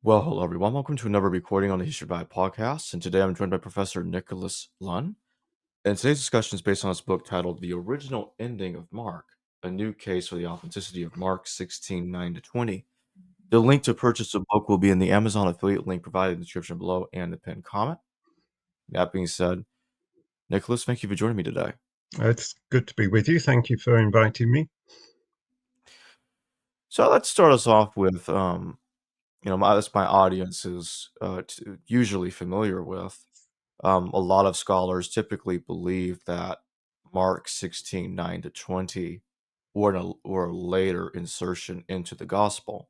Well, hello everyone. Welcome to another recording on the History Vibe podcast. And today I'm joined by Professor Nicholas Lunn. And today's discussion is based on his book titled The Original Ending of Mark, a new case for the authenticity of Mark 16:9 to 20. The link to purchase the book will be in the Amazon affiliate link provided in the description below and the pinned comment. That being said, Nicholas, thank you for joining me today. It's good to be with you. Thank you for inviting me. So let's start us off with my audience is usually familiar with. A lot of scholars typically believe that Mark 16:9 to 20 were a later insertion into the gospel.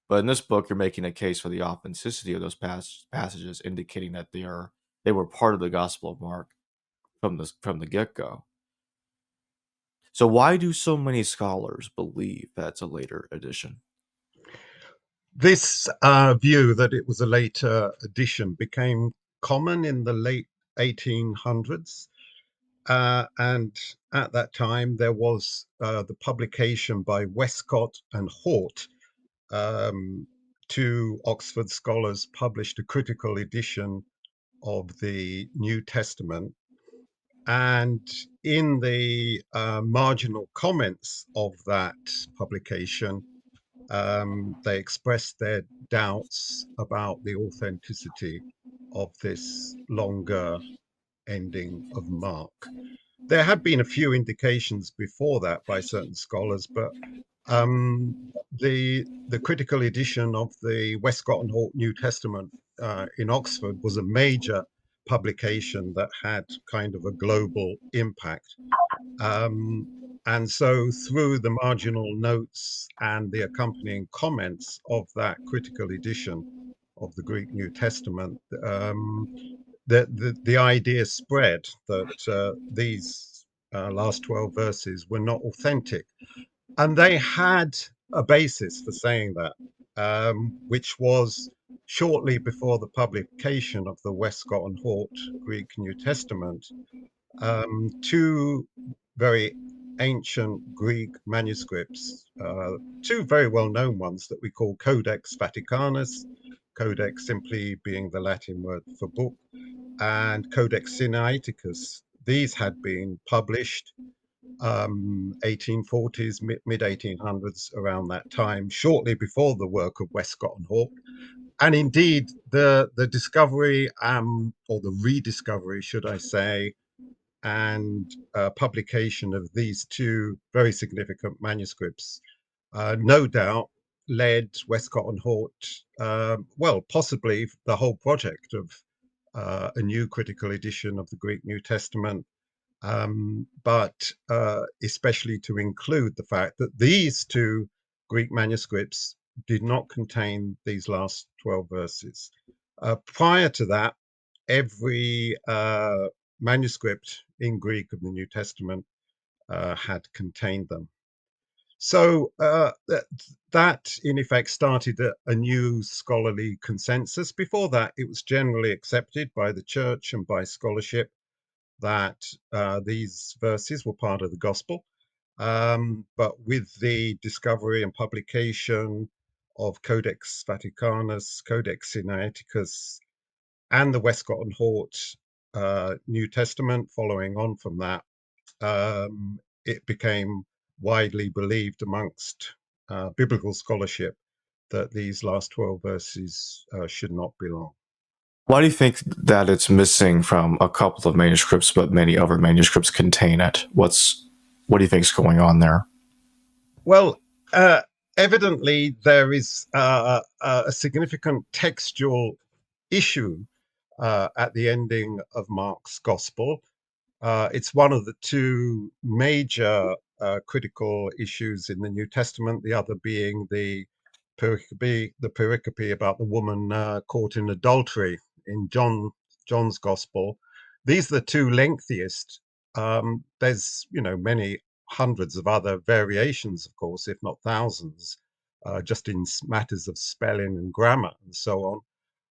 But in this book, you're making a case for the authenticity of those passages, indicating that they were part of the Gospel of Mark from the get-go. So why do so many scholars believe that's a later addition? This view that it was a later addition became common in the late 1800s. And at that time, there was the publication by Westcott and Hort. Two Oxford scholars published a critical edition of the New Testament. And in the marginal comments of that publication, they expressed their doubts about the authenticity of this longer ending of Mark. There had been a few indications before that by certain scholars, but the critical edition of the Westcott and Hort New Testament in Oxford was a major publication that had kind of a global impact. Um, and so, through the marginal notes and the accompanying comments of that critical edition of the Greek New Testament, the idea spread that these last 12 verses were not authentic. And they had a basis for saying that, which was shortly before the publication of the Westcott and Hort Greek New Testament. Two very ancient Greek manuscripts, two very well-known ones that we call Codex Vaticanus, codex simply being the Latin word for book, and Codex Sinaiticus. These had been published 1840s, mid 1800s, around that time, shortly before the work of Westcott and Hort. And indeed, the discovery, or the rediscovery, should I say, and publication of these two very significant manuscripts, no doubt led Westcott and Hort, well, possibly the whole project of a new critical edition of the Greek New Testament, but especially to include the fact that these two Greek manuscripts did not contain these last 12 verses. Prior to that, every manuscript in Greek of the New Testament had contained them. So that, in effect, started a new scholarly consensus. Before that, it was generally accepted by the church and by scholarship that these verses were part of the gospel. But with the discovery and publication of Codex Vaticanus, Codex Sinaiticus, and the Westcott and Hort New Testament following on from that, it became widely believed amongst biblical scholarship that these last 12 verses should not belong. Why do you think that it's missing from a couple of manuscripts, but many other manuscripts contain it? What do you think is going on there? Well, evidently there is a significant textual issue at the ending of Mark's Gospel. It's one of the two major critical issues in the New Testament, the other being the pericope about the woman caught in adultery in John's Gospel. These are the two lengthiest. There's many hundreds of other variations, of course, if not thousands, just in matters of spelling and grammar and so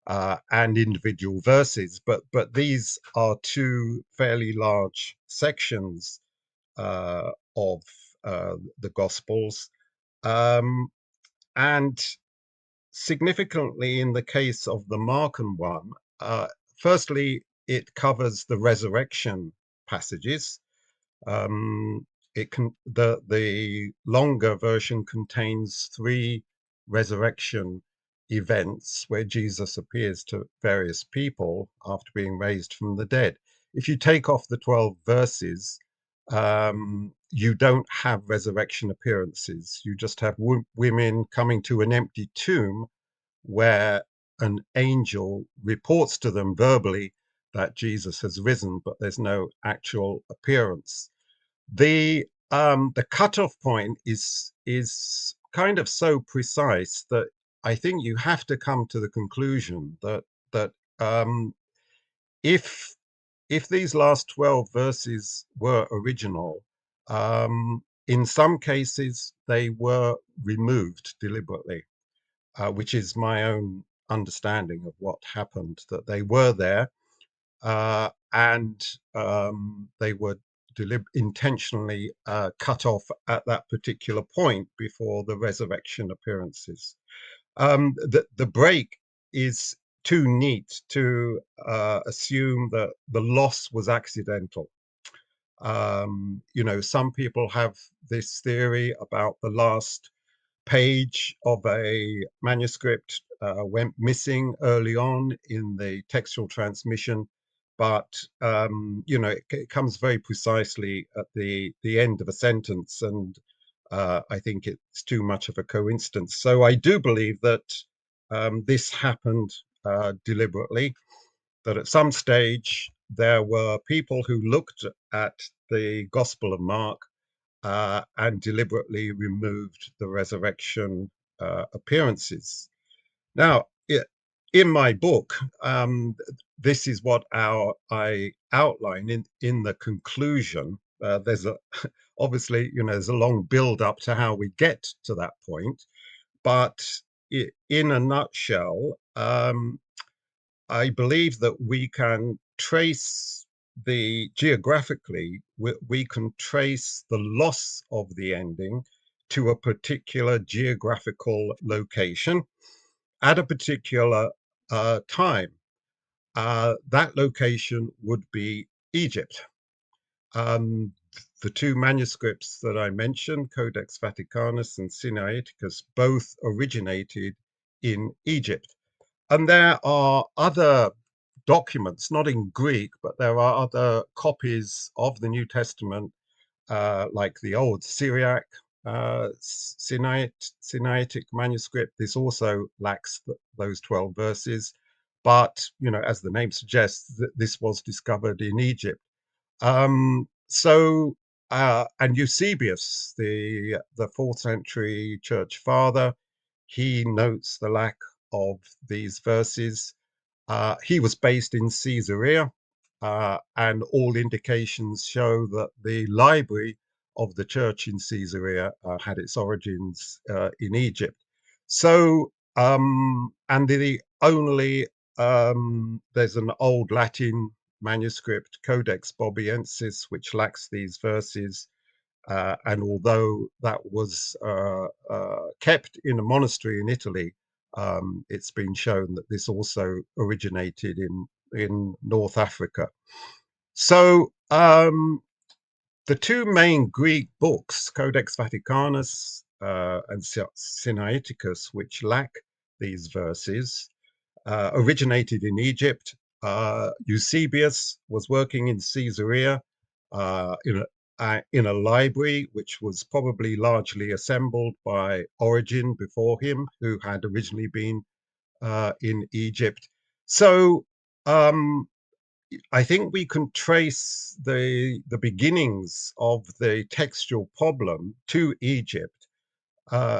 on, and individual verses. But these are two fairly large sections of the Gospels, um, and significantly, in the case of the Markan one, firstly, it covers the resurrection passages. Um, the longer version contains three resurrection events where Jesus appears to various people after being raised from the dead. If you take off the 12 verses, you don't have resurrection appearances. You just have women coming to an empty tomb where an angel reports to them verbally that Jesus has risen, but there's no actual appearance. The cutoff point is kind of so precise that I think you have to come to the conclusion that if if these last 12 verses were original, in some cases they were removed deliberately, which is my own understanding of what happened, that they were there, and they were intentionally cut off at that particular point before the resurrection appearances. The break is too neat to assume that the loss was accidental. Some people have this theory about the last page of a manuscript went missing early on in the textual transmission, but it comes very precisely at the end of a sentence, and I think it's too much of a coincidence. So I do believe that this happened deliberately. That at some stage there were people who looked at the Gospel of Mark and deliberately removed the resurrection appearances. Now, in my book, this is what I outline in the conclusion. There's a obviously, there's a long build up to how we get to that point, but in a nutshell, I believe that we can trace we can trace the loss of the ending to a particular geographical location at a particular time. That location would be Egypt. Um, the two manuscripts that I mentioned, Codex Vaticanus and Sinaiticus, both originated in Egypt. And there are other documents, not in Greek, but there are other copies of the New Testament, like the old Syriac Sinaitic manuscript. This also lacks those 12 verses. But, as the name suggests, this was discovered in Egypt. And Eusebius, the fourth century church father, he notes the lack of these verses. He was based in Caesarea, and all indications show that the library of the church in Caesarea had its origins in Egypt. So, and the only there's an old Latin manuscript, Codex Bobiensis, which lacks these verses. And although that was kept in a monastery in Italy, it's been shown that this also originated in North Africa. So the two main Greek books, Codex Vaticanus and Sinaiticus, which lack these verses, originated in Egypt. Eusebius was working in Caesarea in a library which was probably largely assembled by Origen before him, who had originally been in Egypt. So um, I think we can trace the beginnings of the textual problem to Egypt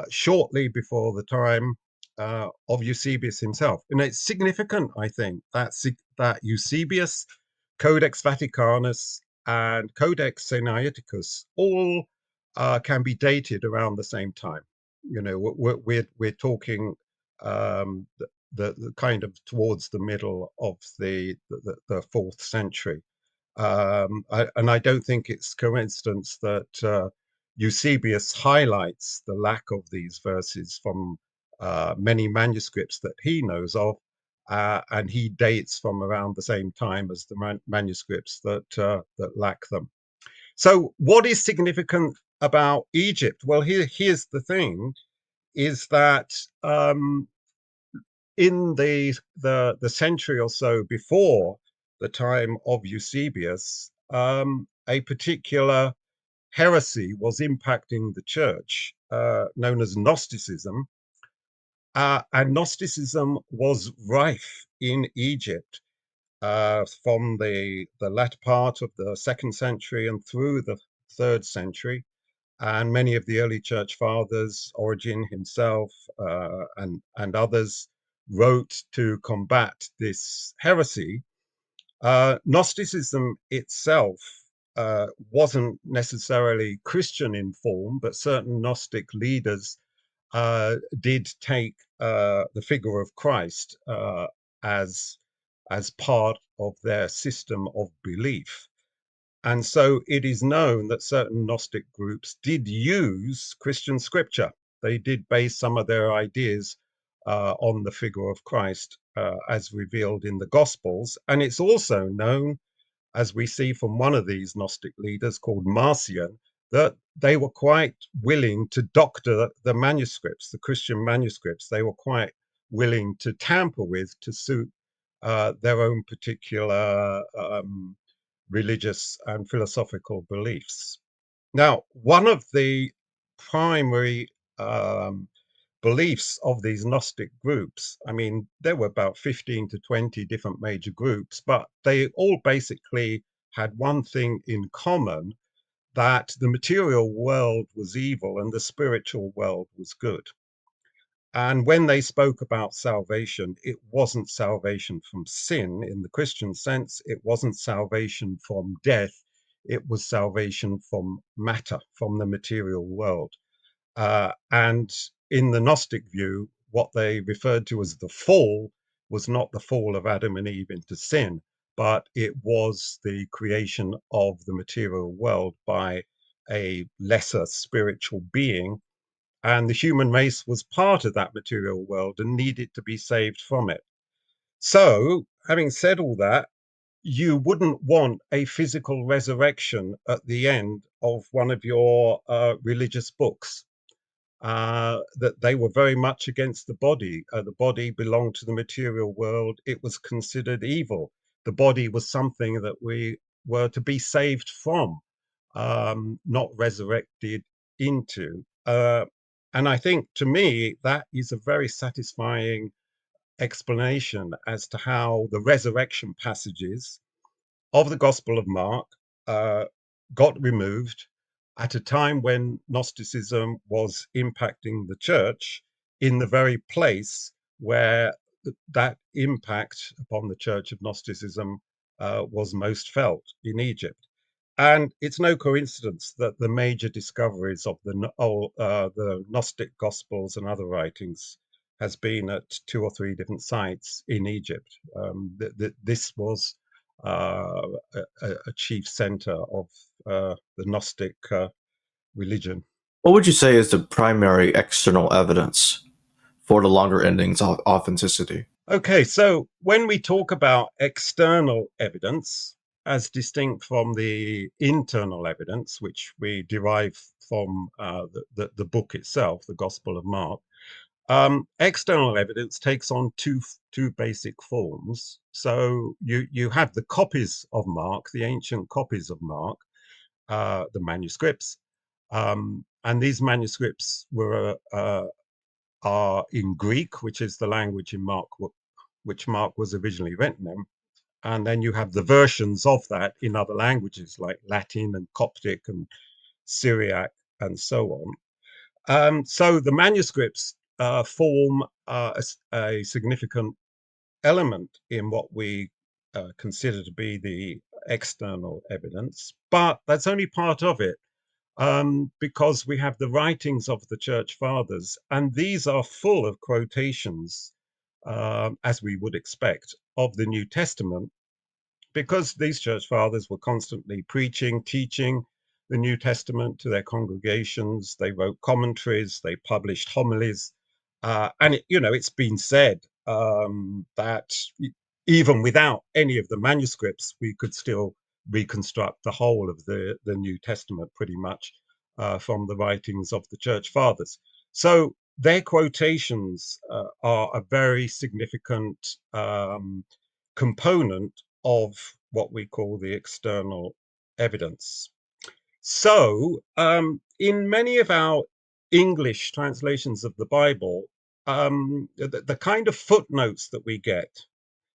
shortly before the time of Eusebius himself. And it's significant, I think, that Eusebius, Codex Vaticanus, and Codex Sinaiticus all can be dated around the same time. We're talking the kind of towards the middle of the fourth century. And I don't think it's coincidence that Eusebius highlights the lack of these verses from many manuscripts that he knows of, and he dates from around the same time as the manuscripts that lack them. So, what is significant about Egypt? Well, here's the thing: is that in the century or so before the time of Eusebius, a particular heresy was impacting the church, known as Gnosticism. And Gnosticism was rife in Egypt from the latter part of the second century and through the third century. And many of the early church fathers, Origen himself, and others, wrote to combat this heresy. Gnosticism itself wasn't necessarily Christian in form, but certain Gnostic leaders did take the figure of Christ as as part of their system of belief. And so it is known that certain Gnostic groups did use Christian scripture. They did base some of their ideas on the figure of Christ as revealed in the Gospels. And it's also known, as we see from one of these Gnostic leaders called Marcion, that they were quite willing to doctor the manuscripts, the Christian manuscripts. They were quite willing to tamper with to suit their own particular religious and philosophical beliefs. Now, one of the primary um, beliefs of these Gnostic groups, I mean, there were about 15 to 20 different major groups, but they all basically had one thing in common, that the material world was evil and the spiritual world was good. And when they spoke about salvation, it wasn't salvation from sin in the Christian sense. It wasn't salvation from death. It was salvation from matter, from the material world. And in the Gnostic view, what they referred to as the fall was not the fall of Adam and Eve into sin, but it was the creation of the material world by a lesser spiritual being, and the human race was part of that material world and needed to be saved from it. So, having said all that, you wouldn't want a physical resurrection at the end of one of your religious books. That they were very much against the body. The body belonged to the material world. It was considered evil. The body was something that we were to be saved from, not resurrected into. And I think to me, that is a very satisfying explanation as to how the resurrection passages of the Gospel of Mark uh, got removed at a time when Gnosticism was impacting the church in the very place where that impact upon the church of Gnosticism was most felt in Egypt. And it's no coincidence that the major discoveries of the Gnostic Gospels and other writings has been at two or three different sites in Egypt. This was uh, a chief center of the Gnostic religion. What would you say is the primary external evidence for the longer ending's authenticity? Okay, so when we talk about external evidence, as distinct from the internal evidence, which we derive from the book itself, the Gospel of Mark, external evidence takes on two basic forms. So you have the copies of Mark, the ancient copies of Mark, the manuscripts, and these manuscripts are in Greek, which is the language in Mark, which Mark was originally written in. And then you have the versions of that in other languages like Latin and Coptic and Syriac and so on. So the manuscripts form a significant element in what we consider to be the external evidence, but that's only part of it, because we have the writings of the church fathers, and these are full of quotations, as we would expect, of the New Testament, because these church fathers were constantly preaching, teaching the New Testament to their congregations. They wrote commentaries, they published homilies, And it's been said that even without any of the manuscripts, we could still reconstruct the whole of the New Testament pretty much from the writings of the Church Fathers. So their quotations are a very significant component of what we call the external evidence. So, in many of our English translations of the Bible, the kind of footnotes that we get,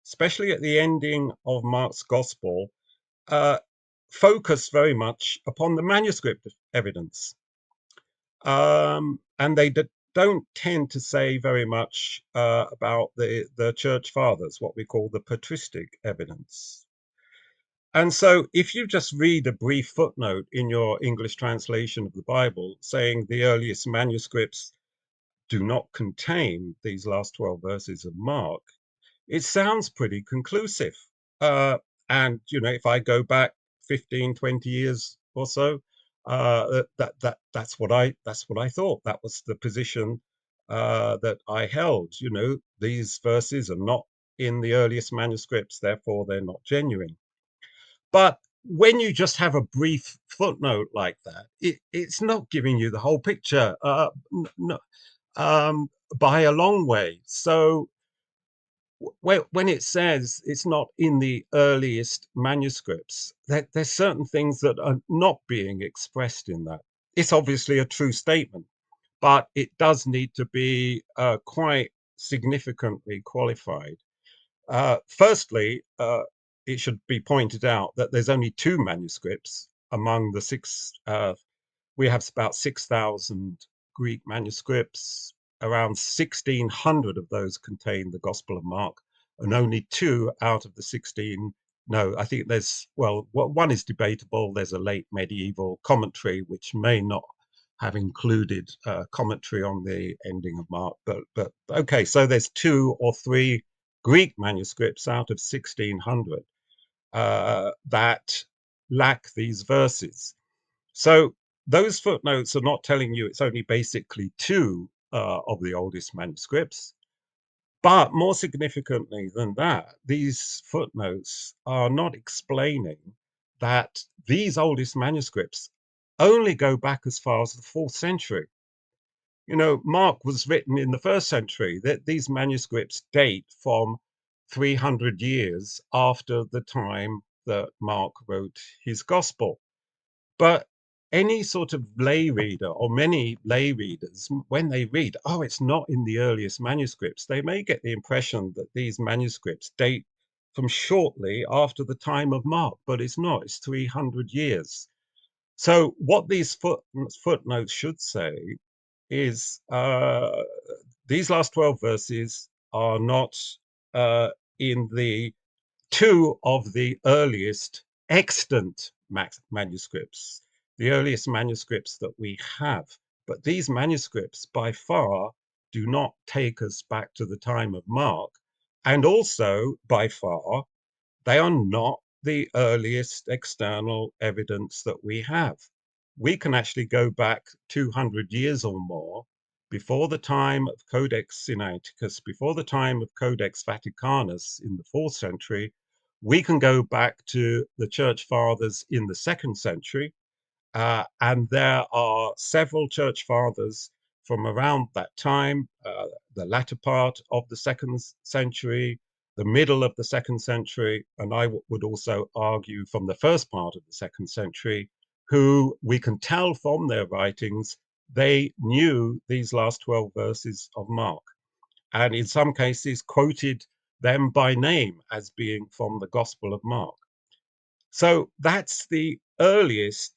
especially at the ending of Mark's Gospel, uh, focus very much upon the manuscript evidence. And they don't tend to say very much about the church fathers, what we call the patristic evidence. And so, if you just read a brief footnote in your English translation of the Bible saying the earliest manuscripts do not contain these last 12 verses of Mark, it sounds pretty conclusive. And, if I go back 15, 20 years or so, that's what I thought. That was the position that I held. These verses are not in the earliest manuscripts, therefore they're not genuine. But when you just have a brief footnote like that, it's not giving you the whole picture no, by a long way. So when it says it's not in the earliest manuscripts, there's certain things that are not being expressed in that. It's obviously a true statement, but it does need to be quite significantly qualified. Firstly, it should be pointed out that there's only two manuscripts among the six. We have about 6,000 Greek manuscripts. Around 1,600 of those contain the Gospel of Mark, and only two out of the 16. No, I think one is debatable. There's a late medieval commentary which may not have included commentary on the ending of Mark, but okay. So there's two or three Greek manuscripts out of 1,600 that lack these verses. So those footnotes are not telling you it's only basically two of the oldest manuscripts. But more significantly than that, these footnotes are not explaining that these oldest manuscripts only go back as far as the fourth century. Mark was written in the first century. That these manuscripts date from 300 years after the time that Mark wrote his gospel. But any sort of lay reader, or many lay readers, when they read, oh, it's not in the earliest manuscripts, they may get the impression that these manuscripts date from shortly after the time of Mark, but it's not. It's 300 years. So what these footnotes should say is these last 12 verses are not in the two of the earliest extant manuscripts, the earliest manuscripts that we have. But these manuscripts, by far, do not take us back to the time of Mark. And also, by far, they are not the earliest external evidence that we have. We can actually go back 200 years or more before the time of Codex Sinaiticus, before the time of Codex Vaticanus in the fourth century. We can go back to the church fathers in the second century, and there are several church fathers from around that time, the latter part of the second century, the middle of the second century, and I would also argue from the first part of the second century, who we can tell from their writings, they knew these last 12 verses of Mark, and in some cases quoted them by name as being from the Gospel of Mark. So that's the earliest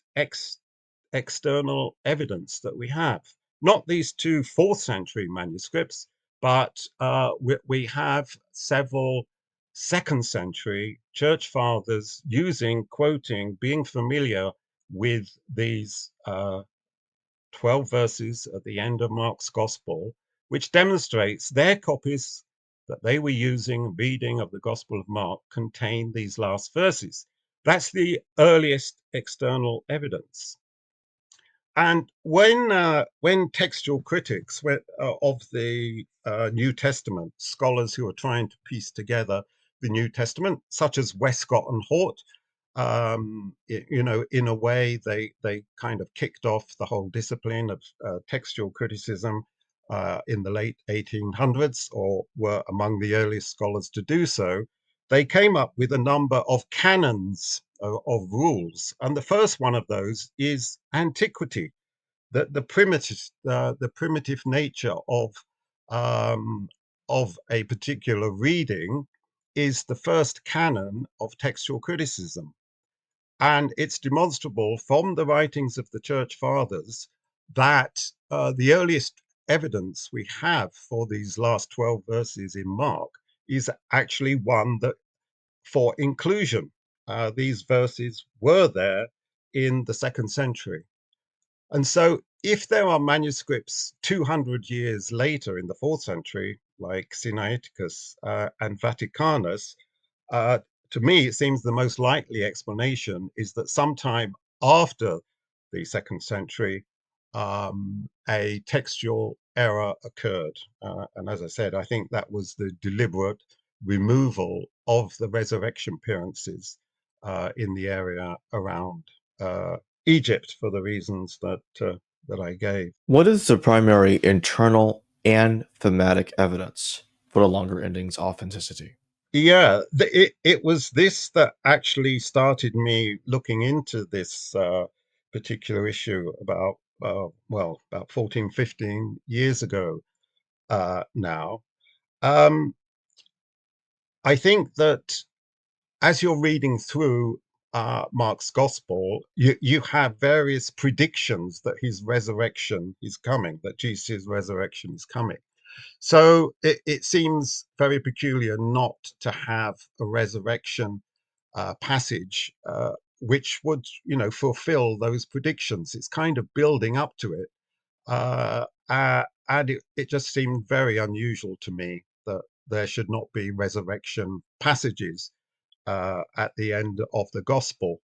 external evidence that we have. Not these two fourth century manuscripts, but we have several second century church fathers quoting, being familiar with these 12 verses at the end of Mark's Gospel, which demonstrates their copies that they were using, reading of the Gospel of Mark, contain these last verses. That's the earliest external evidence. And when textual critics of the New Testament, scholars who are trying to piece together the New Testament, such as Westcott and Hort, in a way, they kind of kicked off the whole discipline of textual criticism in the late 1800s, or were among the earliest scholars to do so. They came up with a number of canons of rules, and the first one of those is antiquity. The primitive nature um, of a particular reading is the first canon of textual criticism. And it's demonstrable from the writings of the church fathers that the earliest evidence we have for these last 12 verses in Mark is actually one that for inclusion. These verses were there in the second century. And so, if there are manuscripts 200 years later in the fourth century, like Sinaiticus and Vaticanus, uh, to me, it seems the most likely explanation is that sometime after the second century, a textual error occurred. And as I said, I think that was the deliberate removal of the resurrection appearances in the area around uh, Egypt for the reasons that I gave. What is the primary internal and thematic evidence for the longer ending's authenticity? Yeah, it was this that actually started me looking into this particular issue about 14, 15 years ago now. Um, I think that as you're reading through Mark's gospel, you have various predictions that his resurrection is coming, that Jesus' resurrection is coming. So it seems very peculiar not to have a resurrection passage which would, fulfill those predictions. It's kind of building up to it. And it just seemed very unusual to me that there should not be resurrection passages at the end of the gospel.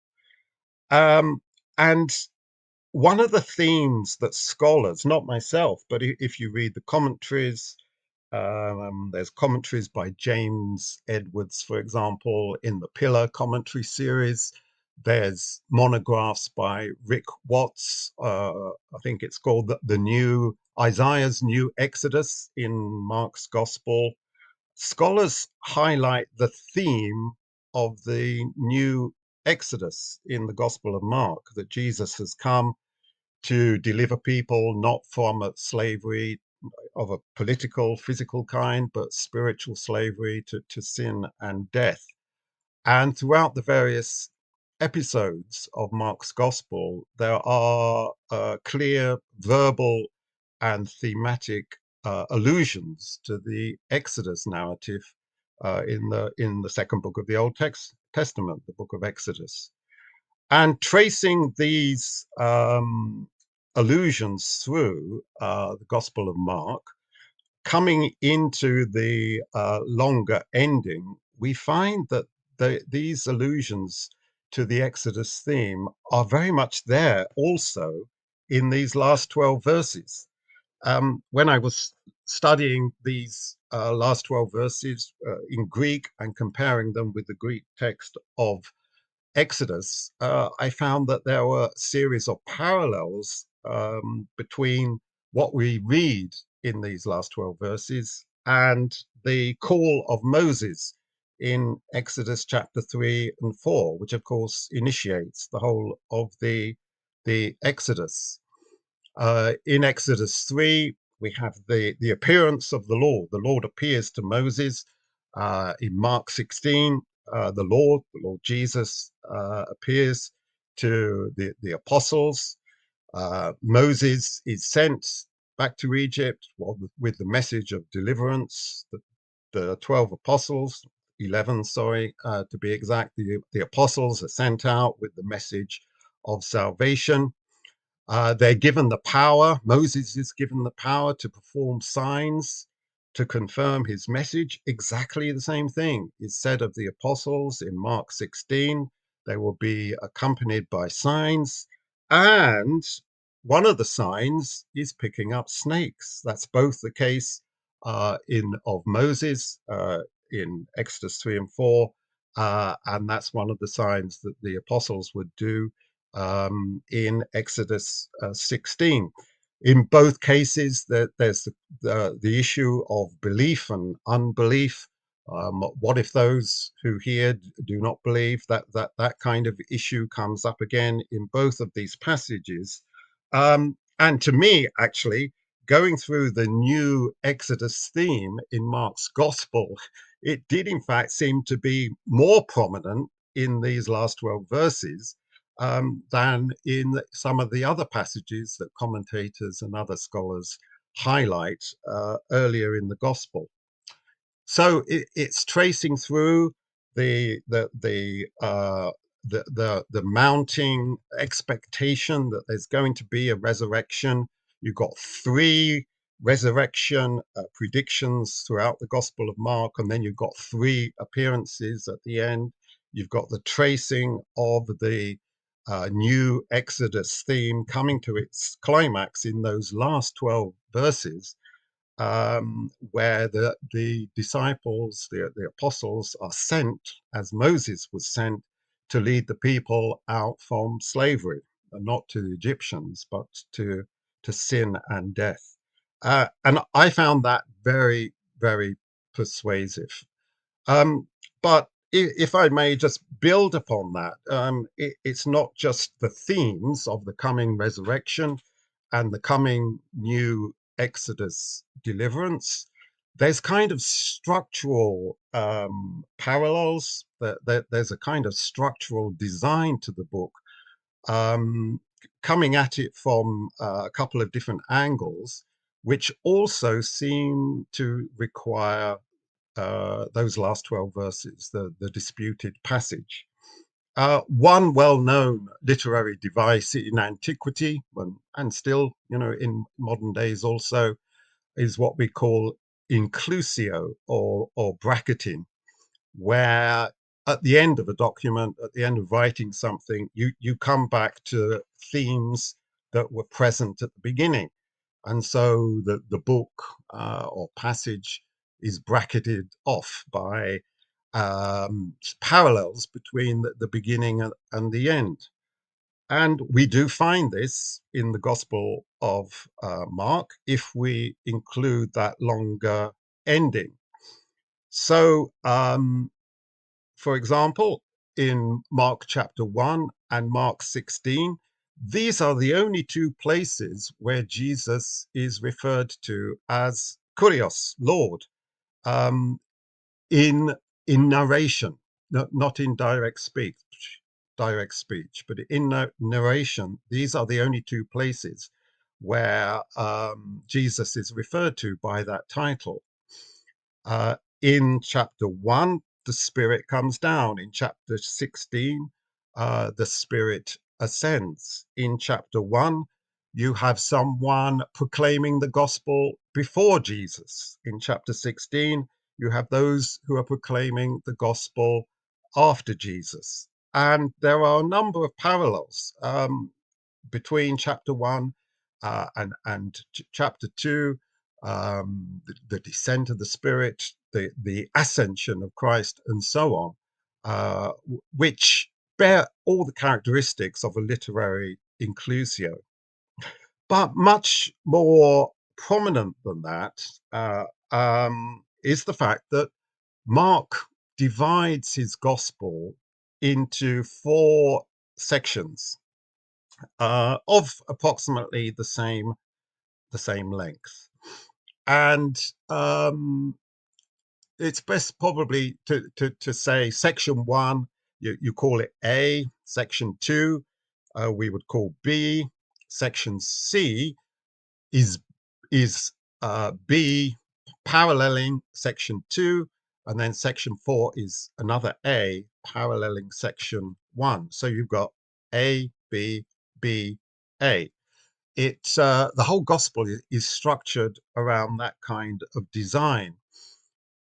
Um, and one of the themes that scholars, not myself, but if you read the commentaries, there's commentaries by James Edwards, for example, in the Pillar commentary series. There's monographs by Rick Watts. I think it's called the New Isaiah's New Exodus in Mark's Gospel. Scholars highlight the theme of the new Exodus in the Gospel of Mark, that Jesus has come to deliver people not from a slavery of a political, physical kind, but spiritual slavery to sin and death. And throughout the various episodes of Mark's Gospel, there are clear verbal and thematic allusions to the Exodus narrative in the second book of the Old Testament, the book of Exodus. And tracing these allusions through the Gospel of Mark, coming into the longer ending, we find that these allusions to the Exodus theme are very much there also in these last 12 verses. When I was studying these last 12 verses in Greek and comparing them with the Greek text of Exodus, I found that there were a series of parallels between what we read in these last 12 verses and the call of Moses in Exodus chapter 3 and 4, which of course initiates the whole of the Exodus. In Exodus 3, we have the appearance of the Lord. The Lord appears to Moses. In Mark 16, the Lord Jesus, appears to the apostles. Moses is sent back to Egypt with the message of deliverance. The 12 apostles, 11, sorry, to be exact, the apostles are sent out with the message of salvation. They're given the power. Moses is given the power to perform signs to confirm his message. Exactly the same thing is said of the apostles in Mark 16. They will be accompanied by signs. And one of the signs is picking up snakes. That's both the case in of Moses in Exodus 3 and 4, and that's one of the signs that the apostles would do in Exodus 16. In both cases, there's the issue of belief and unbelief. What if those who hear do not believe? That kind of issue comes up again in both of these passages. And to me, actually, going through the new Exodus theme in Mark's Gospel, it did in fact seem to be more prominent in these last 12 verses than in some of the other passages that commentators and other scholars highlight earlier in the Gospel. So it's tracing through the the the uh, the mounting expectation that there's going to be a resurrection. You've got three resurrection predictions throughout the Gospel of Mark, and then you've got three appearances at the end. You've got the tracing of the new Exodus theme coming to its climax in those last 12 verses, where the disciples, the apostles, are sent as Moses was sent to lead the people out from slavery, not to the Egyptians, but to sin and death. And I found that very, very persuasive. Um, but if I may just build upon that, it's not just the themes of the coming resurrection and the coming new Exodus deliverance. There's kind of structural parallels. There's a kind of structural design to the book, um, coming at it from a couple of different angles, which also seem to require those last 12 verses, the disputed passage. One well-known literary device in antiquity, and still, in modern days also, is what we call inclusio or bracketing, where at the end of a document, at the end of writing something, you come back to themes that were present at the beginning. And so the book or passage is bracketed off by parallels between the beginning and the end. And we do find this in the Gospel of Mark if we include that longer ending. So, for example, in Mark chapter 1 and Mark 16, these are the only two places where Jesus is referred to as Kurios, Lord, um, in in narration, not in direct speech, but in narration. These are the only two places where Jesus is referred to by that title. In chapter 1, the Spirit comes down. In chapter 16, the Spirit ascends. In chapter 1, you have someone proclaiming the gospel before Jesus. In chapter 16, you have those who are proclaiming the gospel after Jesus. And there are a number of parallels between chapter 1 and chapter 2, the descent of the Spirit, the ascension of Christ, and so on, which bear all the characteristics of a literary inclusio. But much more prominent than that is the fact that Mark divides his gospel into four sections of approximately the same length. And it's best probably to say section 1, you call it A. Section 2, we would call B. Section C is B paralleling section 2, and then section 4 is another A paralleling section 1. So you've got A, B, B, A. The whole gospel is structured around that kind of design.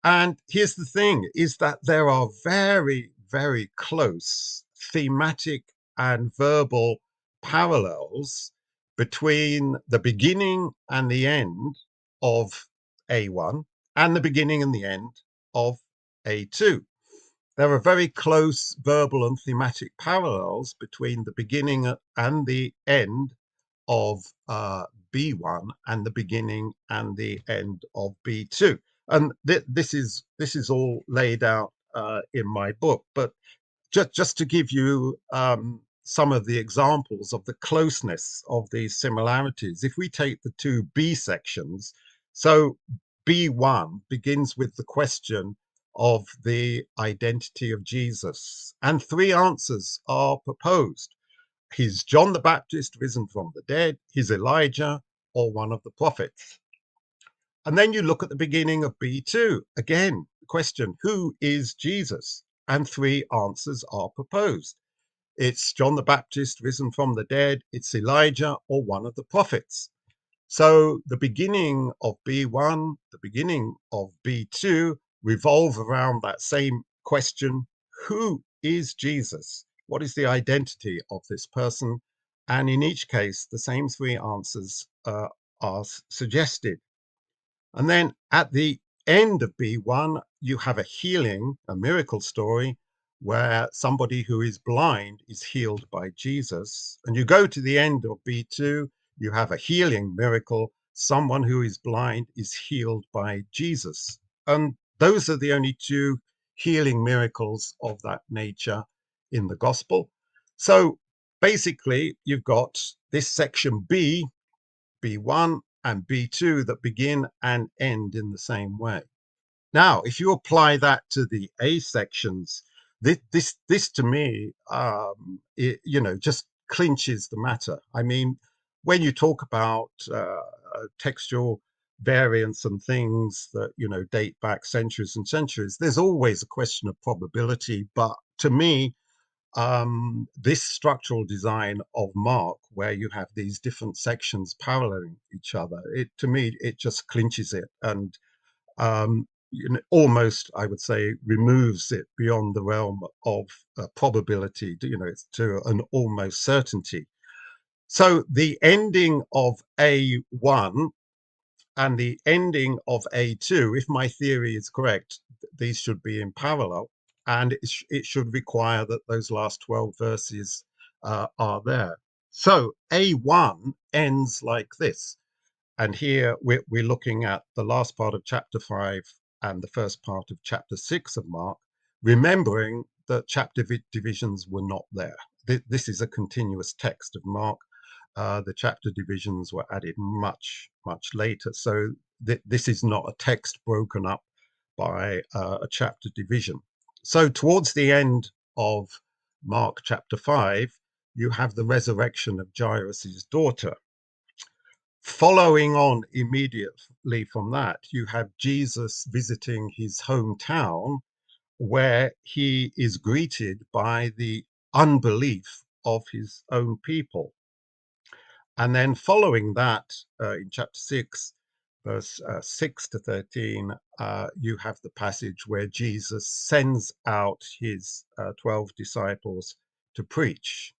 And here's the thing, is that there are very, very close thematic and verbal parallels between the beginning and the end of A1 and the beginning and the end of A2. There are very close verbal and thematic parallels between the beginning and the end of B1 and the beginning and the end of B2. And this is all laid out in my book. But just to give you some of the examples of the closeness of these similarities, if we take the two B sections, so B1 begins with the question of the identity of Jesus, and three answers are proposed. He's John the Baptist risen from the dead, he's Elijah, or one of the prophets. And then you look at the beginning of B2. Again, the question, who is Jesus? And three answers are proposed. It's John the Baptist risen from the dead, it's Elijah, or one of the prophets. So the beginning of B1, the beginning of B2 revolve around that same question, who is Jesus? What is the identity of this person? And in each case, the same three answers are suggested. And then at the end of B1, you have a healing, a miracle story, where somebody who is blind is healed by Jesus. And you go to the end of B2, you have a healing miracle, someone who is blind is healed by Jesus. And those are the only two healing miracles of that nature in the gospel. So basically, you've got this section B, B1 and B2 that begin and end in the same way. Now, if you apply that to the A sections, this to me, just clinches the matter. I mean, when you talk about textual variants and things that date back centuries and centuries, there's always a question of probability. But to me, this structural design of Mark, where you have these different sections paralleling each other, to me it just clinches it and almost, I would say, removes it beyond the realm of probability. It's to an almost certainty. So the ending of A1 and the ending of A2, if my theory is correct, these should be in parallel, and it should require that those last 12 verses are there. So A1 ends like this. And here we're looking at the last part of chapter 5 and the first part of chapter 6 of Mark, remembering that chapter divisions were not there. This is a continuous text of Mark. The chapter divisions were added much, much later. So this is not a text broken up by a chapter division. So towards the end of Mark chapter 5, you have the resurrection of Jairus's daughter. Following on immediately from that, you have Jesus visiting his hometown, where he is greeted by the unbelief of his own people. And then following that, in chapter 6, verse 6 to 13, you have the passage where Jesus sends out his 12 disciples to preach.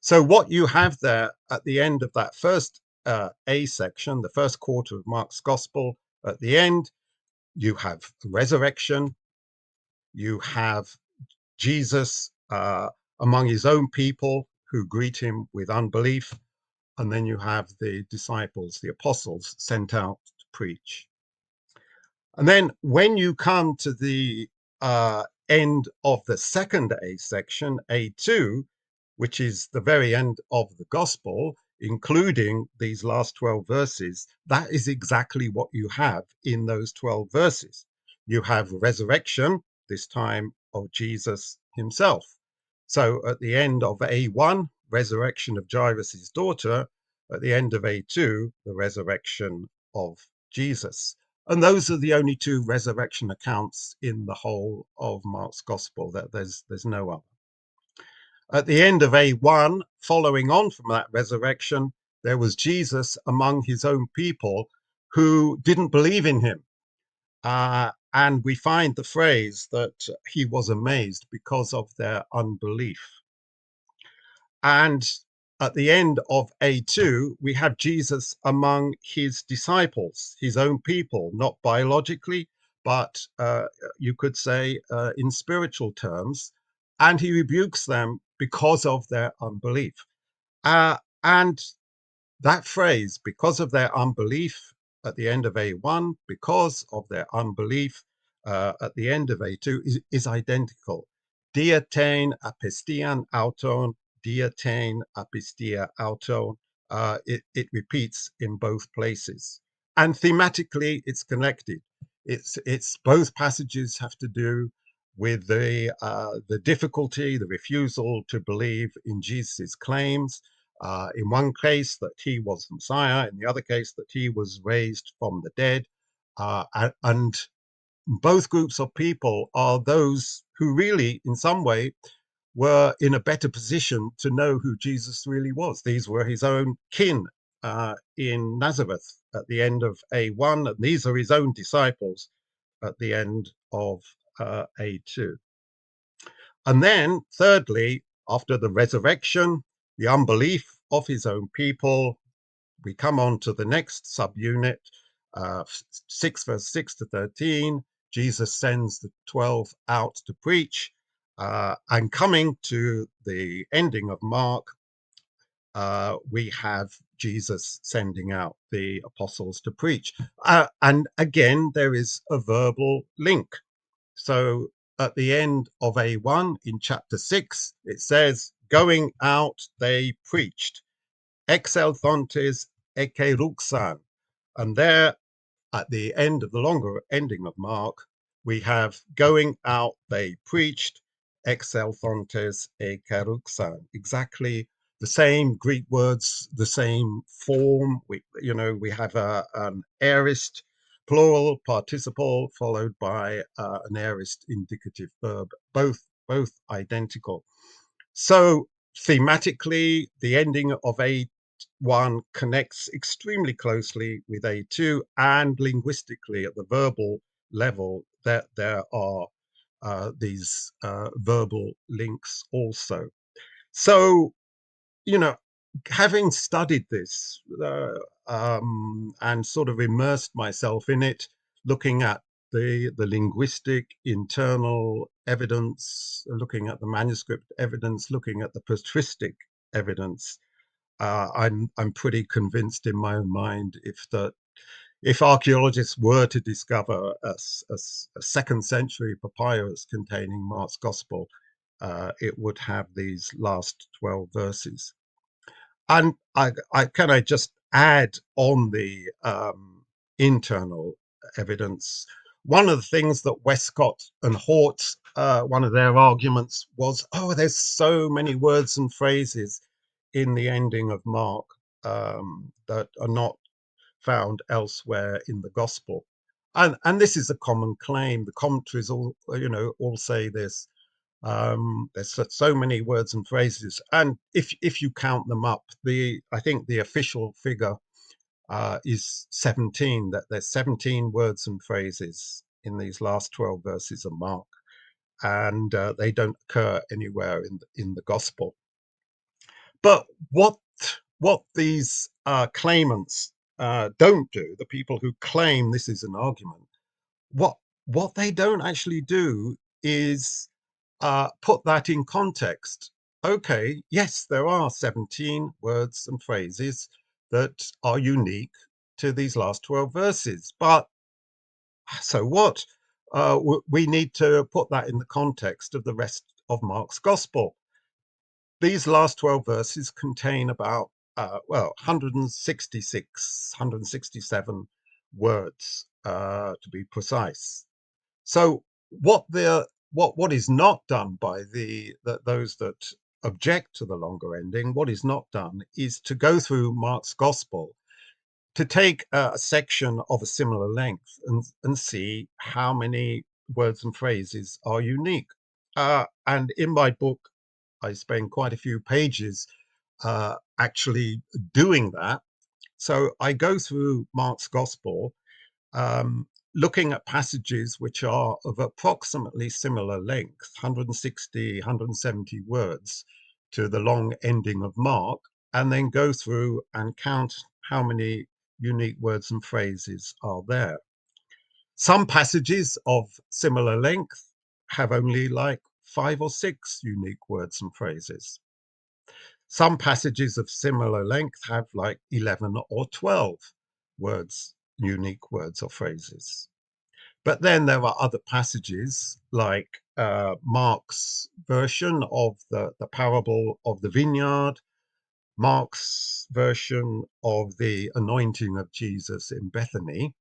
So what you have there at the end of that first A section, the first quarter of Mark's gospel, at the end, you have the resurrection, you have Jesus among his own people who greet him with unbelief, and then you have the disciples, the apostles, sent out to preach. And then when you come to the end of the second A section, A2, which is the very end of the gospel, including these last 12 verses, that is exactly what you have in those 12 verses. You have resurrection, this time of Jesus himself. So at the end of A1, resurrection of Jairus's daughter. At the end of A2, the resurrection of Jesus. And those are the only two resurrection accounts in the whole of Mark's gospel. That there's no other. At the end of A1, following on from that resurrection, there was Jesus among his own people who didn't believe in him. And we find the phrase that he was amazed because of their unbelief. And at the end of A2, we have Jesus among his disciples, his own people, not biologically, but you could say in spiritual terms. And he rebukes them because of their unbelief. And that phrase, because of their unbelief at the end of A1, because of their unbelief at the end of A2, is identical. Diatein apistian auton, diatein apistia auton. It repeats in both places. And thematically, it's connected. It's both passages have to do with the difficulty, the refusal to believe in Jesus' claims, in one case that he was the Messiah, in the other case that he was raised from the dead. And both groups of people are those who really, in some way, were in a better position to know who Jesus really was. These were his own kin in Nazareth at the end of A1, and these are his own disciples at the end of A2. And then, thirdly, after the resurrection, the unbelief of his own people, we come on to the next subunit, 6 verse 6 to 13. Jesus sends the 12 out to preach. And coming to the ending of Mark, we have Jesus sending out the apostles to preach. And again, there is a verbal link. So at the end of A1 in chapter 6, it says, going out, they preached. Exelthontes ekeruxan. And there at the end of the longer ending of Mark, we have going out, they preached, exelthontes ekeruxan. Exactly the same Greek words, the same form. We have an aorist plural participle followed by an aorist indicative verb, both identical. So thematically, the ending of A1 connects extremely closely with A2, and linguistically at the verbal level, that there are these verbal links also. So, you know, having studied this and sort of immersed myself in it, looking at the linguistic internal evidence, looking at the manuscript evidence, looking at the patristic evidence, I'm pretty convinced in my own mind if archaeologists were to discover a second century papyrus containing Mark's Gospel, it would have these last 12 verses. And can I just add on the internal evidence? One of the things that Westcott and Hort, one of their arguments was, oh, there's so many words and phrases in the ending of Mark that are not found elsewhere in the Gospel. And this is a common claim. The commentaries all say this. There's so many words and phrases, and if you count them up, I think the official figure is 17. That there's 17 words and phrases in these last 12 verses of Mark, and they don't occur anywhere in the Gospel. But what these claimants don't do, the people who claim this is an argument, what what they don't actually do is put that in context. Okay, yes, there are 17 words and phrases that are unique to these last 12 verses, but so what? We need to put that in the context of the rest of Mark's Gospel. These last 12 verses contain about, 166, 167 words, to be precise. So what is not done by those that object to the longer ending, what is not done is to go through Mark's Gospel to take a section of a similar length and see how many words and phrases are unique. And in my book, I spend quite a few pages actually doing that. So I go through Mark's Gospel, um, looking at passages which are of approximately similar length, 160, 170 words to the long ending of Mark, and then go through and count how many unique words and phrases are there. Some passages of similar length have only like 5 or 6 unique words and phrases. Some passages of similar length have like 11 or 12 words, unique words or phrases. But then there are other passages like Mark's version of the parable of the vineyard, Mark's version of the anointing of Jesus in Bethany.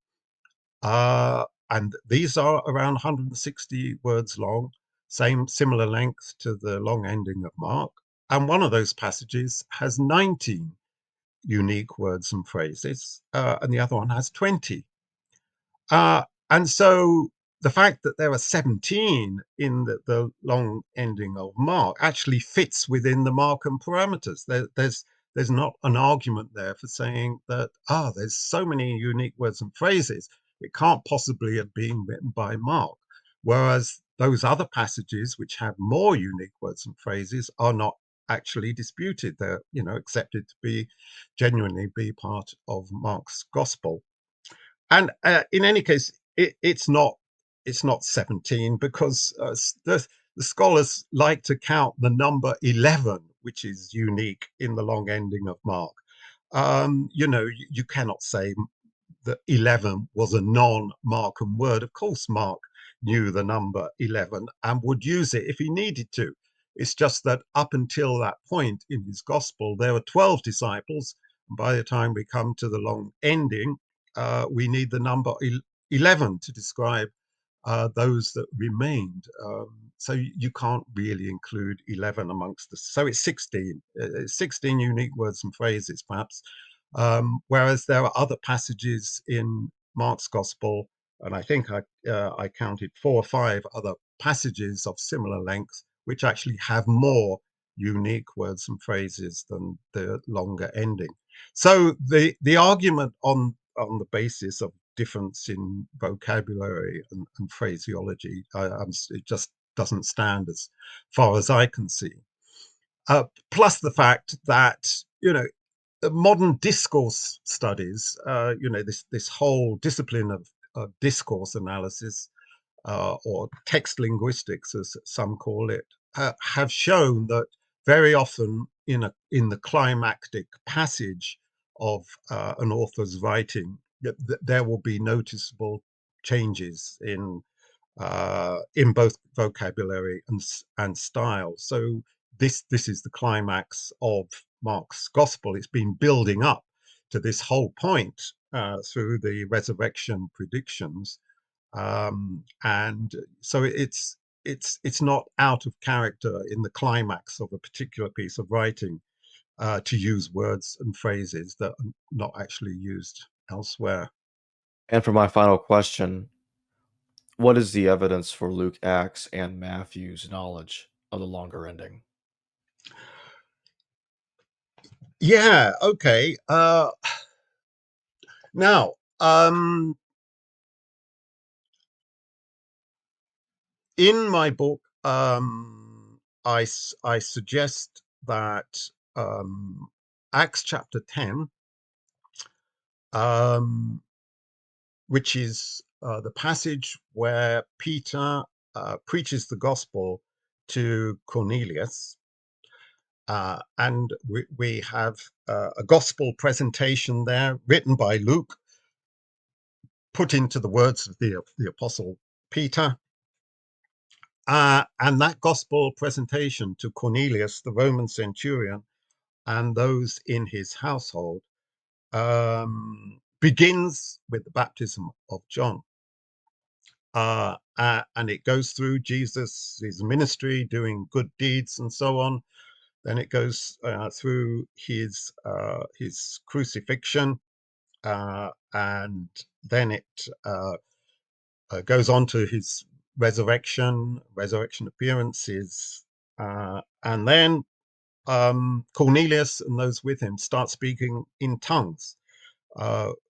And these are around 160 words long, similar length to the long ending of Mark. And one of those passages has 19 unique words and phrases, and the other one has 20. And so the fact that there are 17 in the long ending of Mark actually fits within the Markham parameters. There's not an argument there for saying that, there's so many unique words and phrases, it can't possibly have been written by Mark. Whereas those other passages which have more unique words and phrases are not actually disputed. They're, accepted to be genuinely be part of Mark's gospel. And in any case, it's not 17 because the scholars like to count the number 11, which is unique in the long ending of Mark. You cannot say that 11 was a non-Markham word. Of course, Mark knew the number 11 and would use it if he needed to. It's just that up until that point in his gospel, there were 12 disciples. And by the time we come to the long ending, we need the number 11 to describe those that remained. So you can't really include 11 amongst us. So it's 16, 16 unique words and phrases, perhaps. Whereas there are other passages in Mark's gospel, and I think I counted 4 or 5 other passages of similar length, which actually have more unique words and phrases than the longer ending. So the argument on the basis of difference in vocabulary and phraseology, it just doesn't stand as far as I can see. Plus the fact that modern discourse studies, this whole discipline of discourse analysis, or text linguistics, as some call it, have shown that very often in the climactic passage of an author's writing, there will be noticeable changes in both vocabulary and style. So this is the climax of Mark's gospel. It's been building up to this whole point through the resurrection predictions, and so it's not out of character in the climax of a particular piece of writing to use words and phrases that are not actually used elsewhere. And for my final question, what is the evidence for Luke, Acts, and Matthew's knowledge of the longer ending? Yeah. Okay. Now, in my book, I suggest that Acts chapter 10, um, which is the passage where Peter preaches the gospel to Cornelius. And we have a gospel presentation there written by Luke, put into the words of the apostle Peter. And that gospel presentation to Cornelius, the Roman centurion, and those in his household begins with the baptism of John. And it goes through Jesus, his ministry, doing good deeds and so on. Then it goes through his crucifixion, and then it goes on to his resurrection appearances, and then Cornelius and those with him start speaking in tongues,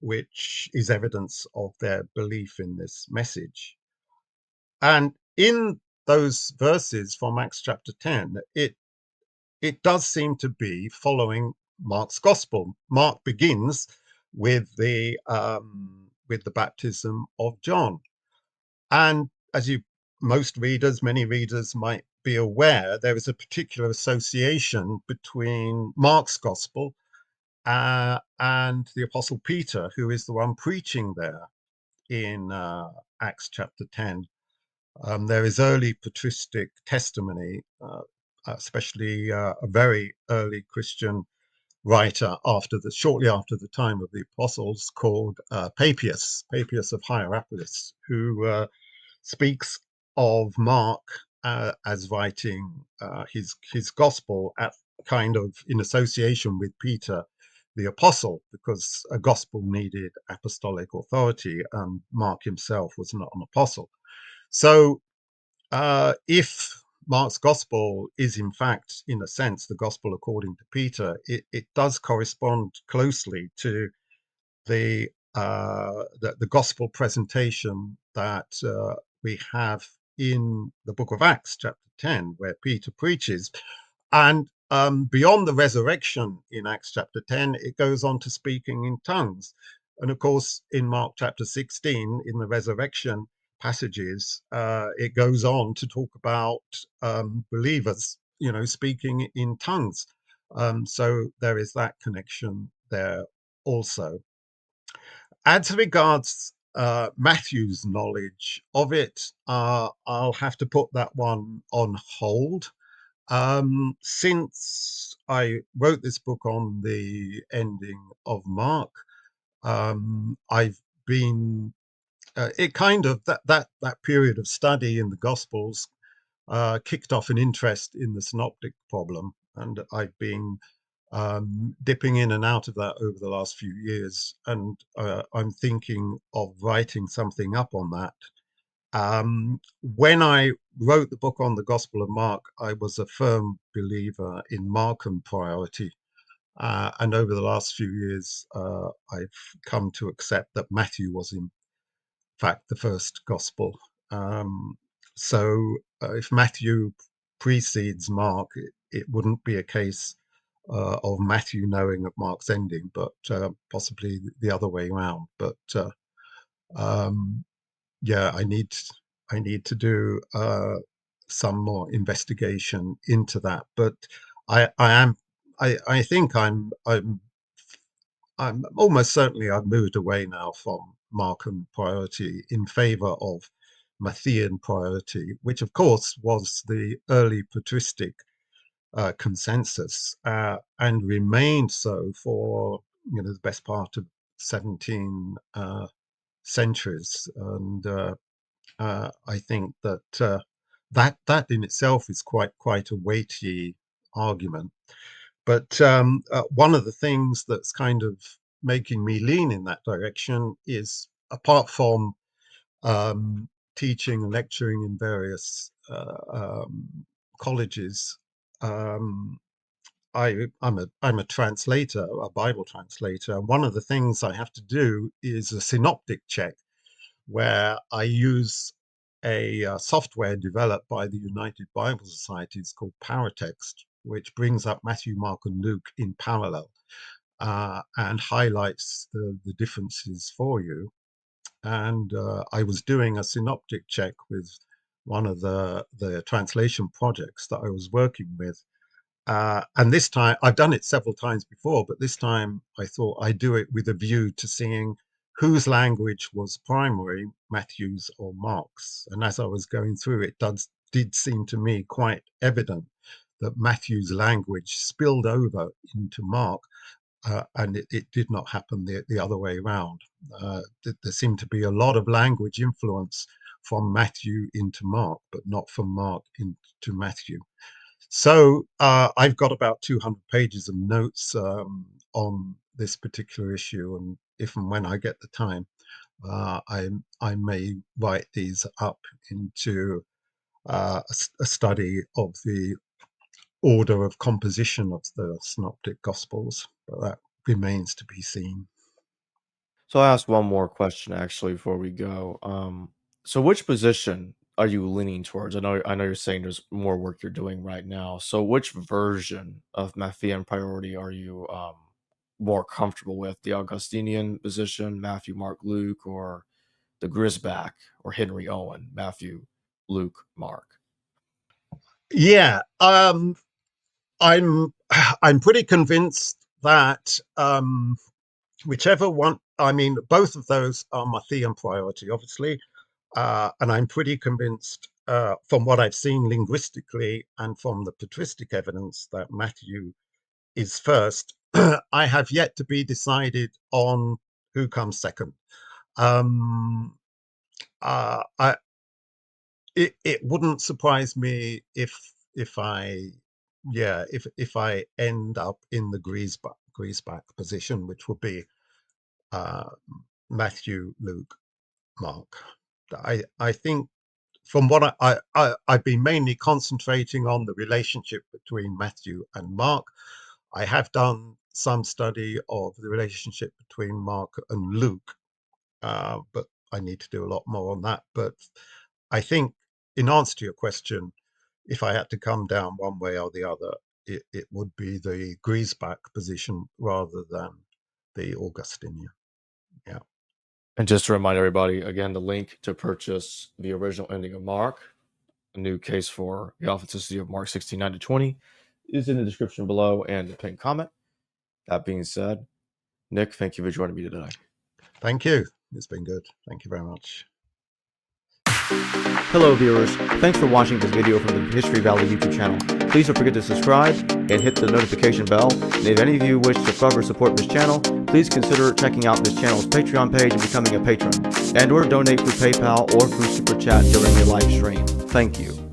which is evidence of their belief in this message. And in those verses from Acts chapter 10, it does seem to be following Mark's gospel. Mark begins with the baptism of John, and as you most readers, many readers might be aware, there is a particular association between Mark's gospel and the Apostle Peter, who is the one preaching there in Acts chapter 10. There is early patristic testimony, especially a very early Christian writer shortly after the time of the apostles, called Papias of Hierapolis, who speaks of Mark as writing his gospel at kind of in association with Peter the apostle, because a gospel needed apostolic authority, and Mark himself was not an apostle. So if Mark's gospel is in fact, in a sense, the gospel according to Peter, it does correspond closely to the gospel presentation that we have in the book of Acts, chapter 10, where Peter preaches. And beyond the resurrection in Acts chapter 10, it goes on to speaking in tongues. And of course, in Mark chapter 16, in the resurrection passages, it goes on to talk about believers, speaking in tongues. So there is that connection there also. As regards Matthew's knowledge of it, I'll have to put that one on hold. Since I wrote this book on the ending of Mark, I've been it kind of that period of study in the Gospels kicked off an interest in the synoptic problem, and I've been dipping in and out of that over the last few years, and I'm thinking of writing something up on that. When I wrote the book on the Gospel of Mark, I was a firm believer in Markan priority. And over the last few years, I've come to accept that Matthew was, in fact, the first Gospel. Um, so if Matthew precedes Mark, it wouldn't be a case of Matthew knowing of Mark's ending, but possibly the other way around. But um, yeah, I need to do some more investigation into that. But I am I think I'm almost certainly I've moved away now from Markan priority in favor of Matthean priority, which of course was the early patristic consensus and remained so for the best part of 17 centuries. And I think that that in itself is quite a weighty argument. But one of the things that's kind of making me lean in that direction is, apart from teaching and lecturing in various colleges, um, I'm a translator, a Bible translator. And one of the things I have to do is a synoptic check, where I use a software developed by the United Bible Societies called Paratext, which brings up Matthew, Mark, and Luke in parallel and highlights the differences for you. And I was doing a synoptic check with one of the translation projects that I was working with. And this time, I've done it several times before, but this time I thought I'd do it with a view to seeing whose language was primary, Matthew's or Mark's. And as I was going through, it did seem to me quite evident that Matthew's language spilled over into Mark, and it did not happen the other way around. There seemed to be a lot of language influence from Matthew into Mark, but not from Mark into Matthew. So I've got about 200 pages of notes on this particular issue, and if and when I get the time, I may write these up into a study of the order of composition of the Synoptic Gospels, but that remains to be seen. So I'll ask one more question actually before we go. So which position are you leaning towards? I know you're saying there's more work you're doing right now. So which version of Matthean priority are you more comfortable with? The Augustinian position, Matthew, Mark, Luke, or the Grisback or Henry Owen, Matthew, Luke, Mark? Yeah, I'm I'm pretty convinced that whichever one, I mean, both of those are Matthean priority, obviously, and I'm pretty convinced from what I've seen linguistically and from the patristic evidence that Matthew is first. I have yet to be decided on who comes second. Um, I it wouldn't surprise me if I yeah if I end up in the Griesbach position, which would be uh, Matthew, Luke, Mark. I think from what I've been mainly concentrating on the relationship between Matthew and Mark. I have done some study of the relationship between Mark and Luke, but I need to do a lot more on that. But I think, in answer to your question, if I had to come down one way or the other, it would be the Griesbach position rather than the Augustinian. Yeah. And just to remind everybody, again, the link to purchase the original ending of Mark, a new case for the authenticity of Mark 16:9 to 20, is in the description below and the pinned comment. That being said, Nick, thank you for joining me today. Thank you. It's been good. Thank you very much. Hello viewers, thanks for watching this video from the History Valley YouTube channel. Please don't forget to subscribe and hit the notification bell. And if any of you wish to further support this channel, please consider checking out this channel's Patreon page and becoming a patron, and or donate through PayPal or through Super Chat during the live stream. Thank you.